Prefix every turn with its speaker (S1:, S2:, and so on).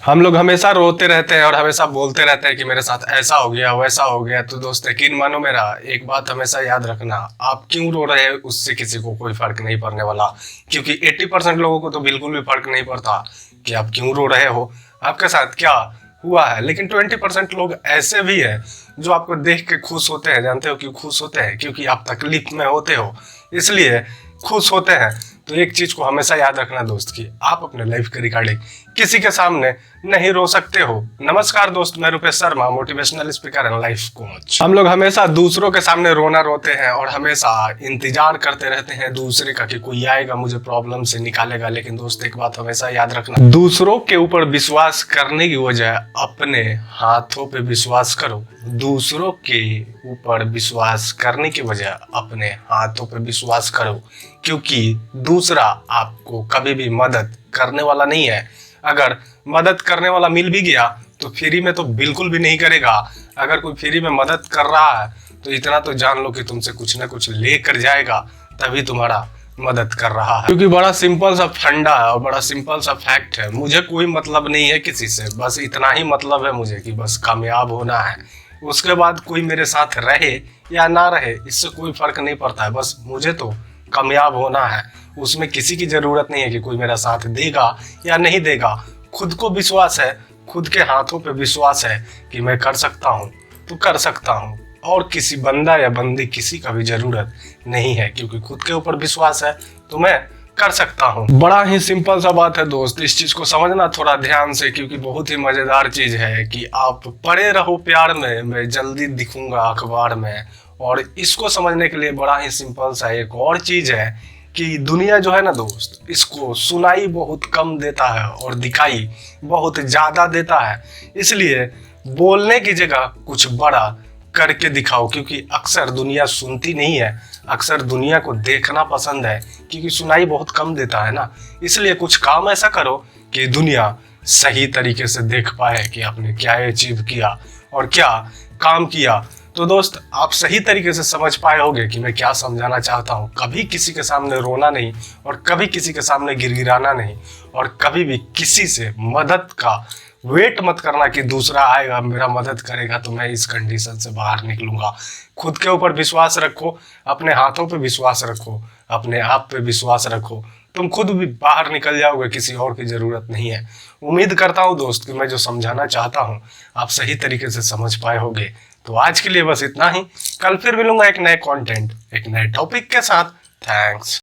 S1: हम लोग हमेशा रोते रहते हैं और हमेशा बोलते रहते हैं कि मेरे साथ ऐसा हो गया वैसा हो गया। तो दोस्त यकीन मानो मेरा, एक बात हमेशा याद रखना, आप क्यों रो रहे हैं उससे किसी को कोई फर्क नहीं पड़ने वाला। क्योंकि 80% लोगों को तो बिल्कुल भी फर्क नहीं पड़ता कि आप क्यों रो रहे हो, आपके साथ क्या हुआ है। लेकिन 20% लोग ऐसे भी हैं जो आपको देख के खुश होते हैं। जानते हो क्यों खुश होते हैं? क्योंकि आप तकलीफ में होते हो, इसलिए खुश होते हैं। तो एक चीज को हमेशा याद रखना दोस्त, की आप अपने लाइफ के रिगार्डिंग किसी के सामने नहीं रो सकते हो। नमस्कार दोस्त, मैं Rupesh Sharma, motivational speaker and life coach. हम लोग हमेशा दूसरों के सामने रोना रोते हैं और हमेशा इंतजार करते रहते हैं दूसरे का कि कोई आएगा मुझे प्रॉब्लम से निकालेगा। लेकिन दोस्त एक बात हमेशा याद रखना, दूसरों के ऊपर विश्वास करने की वजह अपने हाथों पे विश्वास करो। दूसरों के ऊपर विश्वास करने की वजह अपने हाथों पे विश्वास करो, क्योंकि दूसरा आपको कभी भी मदद करने वाला नहीं है। अगर मदद करने वाला मिल भी गया तो फ्री में तो बिल्कुल भी नहीं करेगा। अगर कोई फ्री में मदद कर रहा है तो इतना तो जान लो कि तुमसे कुछ ना कुछ लेकर जाएगा, तभी तुम्हारा मदद कर रहा है। क्योंकि बड़ा सिंपल सा फंडा है और बड़ा सिंपल सा फैक्ट है, मुझे कोई मतलब नहीं है किसी से, बस इतना ही मतलब है मुझे कि बस कामयाब होना है। उसके बाद कोई मेरे साथ रहे या ना रहे इससे कोई फर्क नहीं पड़ता है, बस मुझे तो कामयाब होना है। उसमें किसी की जरूरत नहीं है कि कोई मेरा साथ देगा या नहीं देगा। खुद को विश्वास है, खुद के हाथों पे विश्वास है कि मैं कर सकता हूँ तो कर सकता हूँ, और किसी बंदा या बंदी किसी का भी जरूरत नहीं है। क्योंकि खुद के ऊपर विश्वास है तो मैं कर सकता हूँ। बड़ा ही सिंपल सा बात है दोस्त, इस चीज को समझना थोड़ा ध्यान से, क्योंकि बहुत ही मजेदार चीज है कि आप पड़े रहो प्यार में, मैं जल्दी दिखूंगा अखबार में। और इसको समझने के लिए बड़ा ही सिंपल सा एक और चीज है कि दुनिया जो है ना दोस्त, इसको सुनाई बहुत कम देता है और दिखाई बहुत ज्यादा देता है। इसलिए बोलने की जगह कुछ बड़ा करके दिखाओ, क्योंकि अक्सर दुनिया सुनती नहीं है, अक्सर दुनिया को देखना पसंद है, क्योंकि सुनाई बहुत कम देता है ना। इसलिए कुछ काम ऐसा करो कि दुनिया सही तरीके से देख पाए कि आपने क्या अचीव किया और क्या काम किया। तो दोस्त आप सही तरीके से समझ पाए होंगे कि मैं क्या समझाना चाहता हूँ। कभी किसी के सामने रोना नहीं और कभी किसी के सामने गिड़गिड़ाना नहीं, और कभी भी किसी से मदद का वेट मत करना कि दूसरा आएगा मेरा मदद करेगा तो मैं इस कंडीशन से बाहर निकलूंगा। खुद के ऊपर विश्वास रखो, अपने हाथों पे विश्वास रखो, अपने आप पे विश्वास रखो, तुम खुद भी बाहर निकल जाओगे, किसी और की जरूरत नहीं है। उम्मीद करता हूँ दोस्त कि मैं जो समझाना चाहता हूँ आप सही तरीके से समझ पाए होंगे। तो आज के लिए बस इतना ही, कल फिर मिलूंगा एक नए कंटेंट एक नए टॉपिक के साथ। थैंक्स।